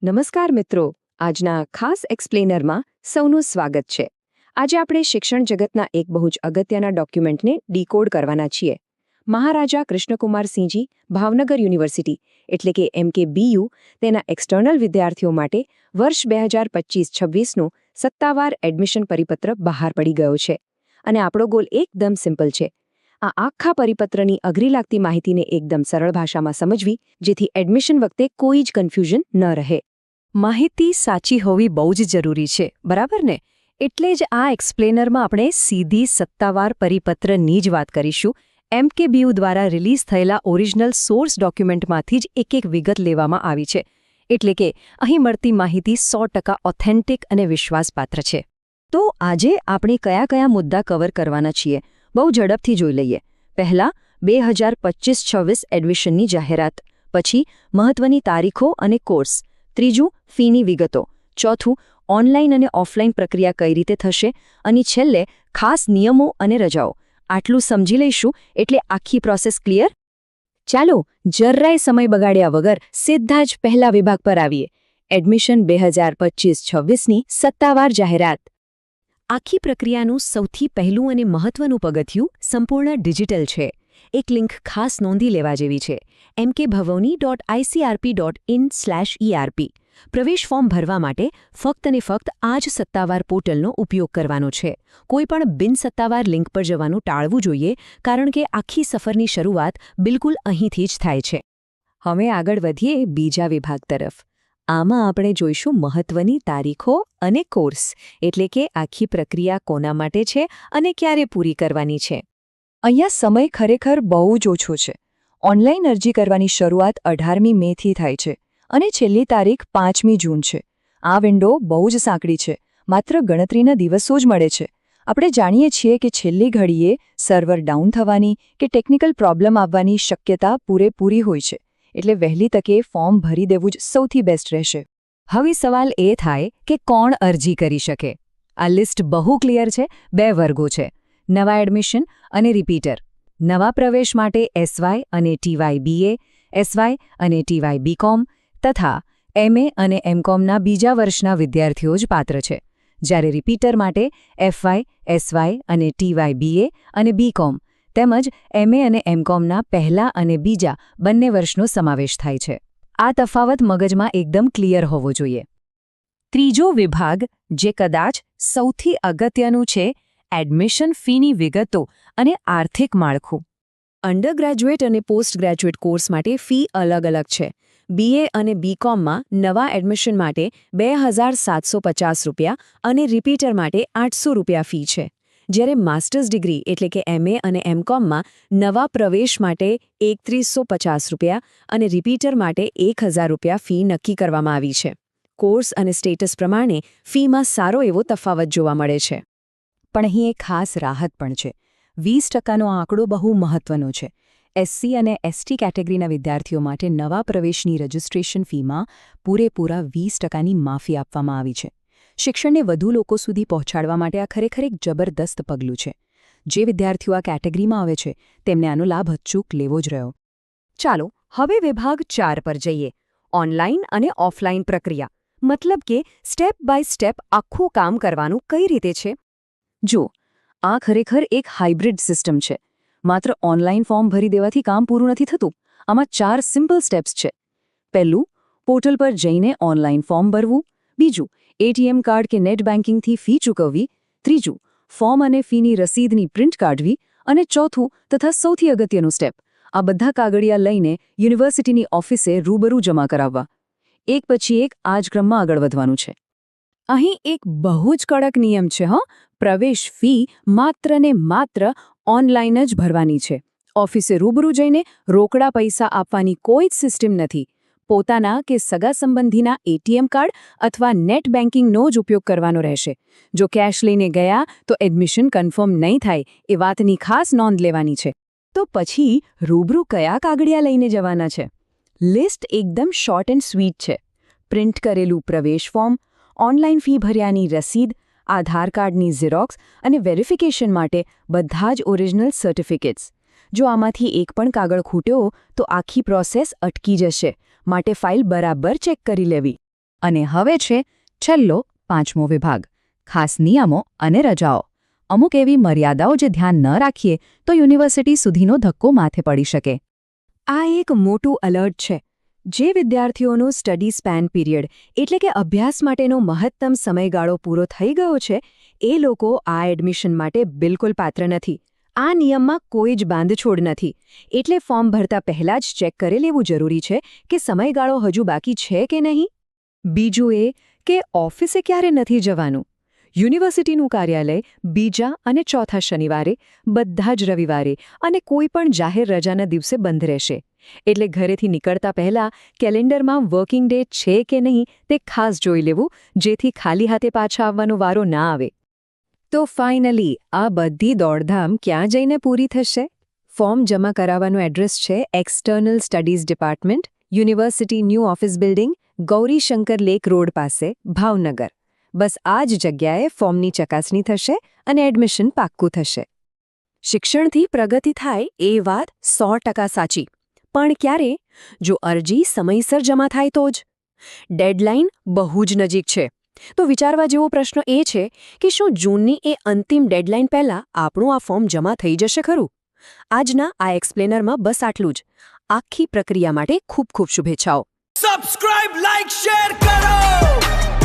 નમસ્કાર મિત્રો, આજના ખાસ એક્સપ્લેનરમાં સૌનું સ્વાગત છે. આજે આપણે શિક્ષણ જગતના એક બહુ જ અગત્યના ડોક્યુમેન્ટને ડીકોડ કરવાના છીએ. મહારાજા કૃષ્ણકુમારસિંહજી ભાવનગર યુનિવર્સિટી એટલે કે MKBU તેના એક્સટર્નલ વિદ્યાર્થીઓ માટે વર્ષ 2025-26નું સત્તાવાર એડમિશન પરિપત્ર બહાર પડી ગયો છે. અને આપણો ગોલ એકદમ સિમ્પલ છે. આ આખા પરિપત્રની અઘરી લાગતી માહિતીને એકદમ સરળ ભાષામાં સમજવી, જેથી એડમિશન વખતે કોઈ જ કન્ફ્યુઝન ન રહે. માહિતી સાચી હોવી બહુ જ જરૂરી છે, બરાબર ને? એટલે જ આ એક્સપ્લેનરમાં આપણે સીધી સત્તાવાર પરિપત્રની જ વાત કરીશું. MKBU દ્વારા રિલીઝ થયેલા ઓરિજિનલ સોર્સ ડોક્યુમેન્ટમાંથી જ એક વિગત લેવામાં આવી છે. એટલે કે અહીં મળતી માહિતી 100% ઓથેન્ટિક અને વિશ્વાસપાત્ર છે. તો આજે આપણે કયા કયા મુદ્દા કવર કરવાના છીએ, બહુ ઝડપથી જોઈ લઈએ. પહેલા 2025-26 એડમિશનની જાહેરાત, પછી મહત્વની તારીખો અને કોર્સ, ત્રીજું ફીની વિગતો, ચોથું ઓનલાઈન અને ઓફલાઈન પ્રક્રિયા કઈ રીતે થશે, અને છેલ્લે ખાસ નિયમો અને રજાઓ. આટલું સમજી લઈશું એટલે આખી પ્રોસેસ ક્લિયર. ચાલો જરાય સમય બગાડ્યા વગર સીધા જ પહેલા વિભાગ પર આવીએ. એડમિશન 2025-26ની સત્તાવાર જાહેરાત. આખી પ્રક્રિયાનું સૌથી પહેલું અને મહત્વનું પગથિયું સંપૂર્ણ ડિજિટલ છે. એક લિંક ખાસ નોંધી લેવા જેવી છે: mkbhavani.icrp.in/erp. પ્રવેશ ફોર્મ ભરવા માટે ફક્ત ને ફક્ત આ જ સત્તાવાર પોર્ટલનો ઉપયોગ કરવાનો છે. કોઈપણ બિનસત્તાવાર લિંક પર જવાનું ટાળવું જોઈએ, કારણ કે આખી સફરની શરૂઆત બિલકુલ અહીંથી જ થાય છે. હવે આગળ વધીએ બીજા વિભાગ તરફ. આમાં આપણે જોઈશું મહત્વની તારીખો અને કોર્સ, એટલે કે આખી પ્રક્રિયા કોના માટે છે અને ક્યારે પૂરી કરવાની છે. અહીંયા સમય ખરેખર બહુ જ ઓછો છે. ઓનલાઈન અરજી કરવાની શરૂઆત 18મી મેથી થાય છે અને છેલ્લી તારીખ 5મી જૂન છે. આ વિન્ડો બહુ જ સાંકડી છે. માત્ર ગણતરીના દિવસો જ મળે છે. આપણે જાણીએ છીએ કે છેલ્લી ઘડીએ સર્વર ડાઉન થવાની કે ટેકનિકલ પ્રોબ્લેમ આવવાની શક્યતા પૂરેપૂરી હોય છે. એટલે વહેલી તકે ફોર્મ ભરી દેવું જ સૌથી બેસ્ટ રહેશે. હવે સવાલ એ થાય કે કોણ અરજી કરી શકે? આ લિસ્ટ બહુ ક્લિયર છે. 2 વર્ગો છે: નવા એડમિશન અને રિપીટર. નવા પ્રવેશ માટે SY અને TY BA, SY અને TY BCom તથા MA અને MComના બીજા વર્ષના વિદ્યાર્થીઓ જ પાત્ર છે. જ્યારે રિપીટર માટે FY, SY અને TY BA અને BCom તેમજ MA અને MComના પહેલા અને બીજા બંને વર્ષનો સમાવેશ થાય છે. આ તફાવત મગજમાં એકદમ ક્લિયર હોવો જોઈએ. ત્રીજો વિભાગ, જે કદાચ સૌથી અગત્યનું છે, એડમિશન ફીની વિગતો અને આર્થિક માળખું. અંડરગ્રેજ્યુએટ અને પોસ્ટ ગ્રેજ્યુએટ કોર્સ માટે ફી અલગ અલગ છે. BA અને BComમાં નવા એડમિશન માટે ₹2,750 અને રિપીટર માટે ₹800 ફી છે. જ્યારે માસ્ટર્સ ડિગ્રી એટલે કે MA અને MComમાં નવા પ્રવેશ માટે ₹3,150 અને રિપીટર માટે ₹1,000 ફી નક્કી કરવામાં આવી છે. કોર્સ અને સ્ટેટસ પ્રમાણે ફીમાં સારો એવો તફાવત જોવા મળે છે. પણ અહીં એક ખાસ રાહત પણ છે. 20%નો આંકડો બહુ મહત્વનો છે. SC અને ST કેટેગરીના વિદ્યાર્થીઓ માટે નવા પ્રવેશની રજિસ્ટ્રેશન ફીમાં પૂરેપૂરા 20%ની માફી આપવામાં આવી છે. શિક્ષણને વધુ લોકો સુધી પહોંચાડવા માટે આ ખરેખર એક જબરદસ્ત પગલું છે. જે વિદ્યાર્થીઓ આ કેટેગરીમાં આવે છે તેમને આનો લાભ અચૂક લેવો જ રહ્યો. ચાલો હવે વિભાગ 4 પર જઈએ: ઓનલાઈન અને ઓફલાઈન પ્રક્રિયા. મતલબ કે સ્ટેપ બાય સ્ટેપ આખું કામ કરવાનું કઈ રીતે છે. જો આ ખરેખર એક હાઇબ્રિડ સિસ્ટમ છે. માત્ર ઓનલાઈન ફોર્મ ભરી દેવાથી કામ પૂરું નથી થતું. આમાં 4 સિમ્પલ સ્ટેપ્સ છે. પહેલું, પોર્ટલ પર જઈને ઓનલાઈન ફોર્મ ભરવું. બીજું, ATM કાર્ડ કે નેટ બેન્કિંગથી ફી ચૂકવવી. ત્રીજું, ફોર્મ અને ફીની રસીદની પ્રિન્ટ કાઢવી. અને ચોથું તથા સૌથી અગત્યનું સ્ટેપ, આ બધા કાગળિયા લઈને યુનિવર્સિટીની ઓફિસે રૂબરૂ જમા કરાવવા. એક પછી એક આ જ ક્રમમાં આગળ વધવાનું છે. અહીં એક બહુ જ કડક નિયમ છે. પ્રવેશ ફી માત્ર ને માત્ર ઓનલાઈન જ ભરવાની છે. ઓફિસે રૂબરૂ જઈને રોકડા પૈસા આપવાની કોઈ જ સિસ્ટમ નથી. પોતાના કે સગા સંબંધીના ATM કાર્ડ અથવા નેટ બેન્કિંગનો જ ઉપયોગ કરવાનો રહેશે. જો કેશ લઈને ગયા તો એડમિશન કન્ફર્મ નહીં થાય એ વાતની ખાસ નોંધ લેવાની છે. તો પછી રૂબરૂ કયા કાગળિયા લઈને જવાના છે? લિસ્ટ એકદમ શોર્ટ એન્ડ સ્વીટ છે. પ્રિન્ટ કરેલું પ્રવેશ ફોર્મ, ઓનલાઈન ફી ભર્યાની રસીદ, આધાર કાર્ડની ઝેરોક્સ અને વેરિફિકેશન માટે બધા જ ઓરિજિનલ સર્ટિફિકેટ્સ. જો આમાંથી એક પણ કાગળ ખૂટ્યો તો આખી પ્રોસેસ અટકી જશે. માટે ફાઇલ બરાબર ચેક કરી લેવી. અને હવે છે છેલ્લો 5મો વિભાગ, ખાસ નિયમો અને રજાઓ. અમુક એવી મર્યાદાઓ જે ધ્યાન ન રાખીએ તો યુનિવર્સિટી સુધીનો ધક્કો માથે પડી શકે. આ એક મોટું એલર્ટ છે. જે વિદ્યાર્થીઓનો સ્ટડી સ્પેન પીરિયડ એટલે કે અભ્યાસ માટેનો મહત્તમ સમયગાળો પૂરો થઈ ગયો છે એ લોકો આ એડમિશન માટે બિલકુલ પાત્ર નથી. આ નિયમમાં કોઈ જ બાંધછોડ નથી. એટલે ફોર્મ ભરતા પહેલાં જ ચેક કરી લેવું જરૂરી છે કે સમયગાળો હજુ બાકી છે કે નહીં. બીજું એ કે ઓફિસે ક્યારે નથી જવાનું. યુનિવર્સિટીનું કાર્યાલય બીજા અને ચોથા શનિવારે, બધા જ રવિવારે અને કોઈ પણ જાહેર રજાના દિવસે બંધ રહેશે. એટલે ઘરેથી નીકળતા પહેલાં કેલેન્ડરમાં વર્કિંગ ડે છે કે નહીં તે ખાસ જોઈ લેવું, જેથી ખાલી હાથે પાછા આવવાનો વારો ના આવે. તો ફાઇનલી આ બધી દોડધામ ક્યાં જઈને પૂરી થશે? ફોર્મ જમા કરાવવાનું એડ્રેસ છે external studies department, university new office building, Gaurishankar lake road પાસે, ભાવનગર. બસ આ જ જગ્યાએ ફોર્મની ચકાસણી થશે અને એડમિશન પાક્કું થશે. શિક્ષણથી પ્રગતિ થાય એ વાત 100% સાચી. પણ ક્યારે? જો અરજી સમયસર જમા થાય તો જ. ડેડલાઇન બહુ જ નજીક છે. તો વિચારવા જેવો પ્રશ્ન એ છે કે શું જૂનની એ અંતિમ ડેડલાઇન પહેલાં આપણું આ ફોર્મ જમા થઈ જશે ખરું? આજના આ એક્સપ્લેનરમાં બસ આટલું જ. આખી પ્રક્રિયા માટે ખૂબ ખૂબ શુભેચ્છાઓ. સબસ્ક્રાઇબ, લાઇક, શેર કરો.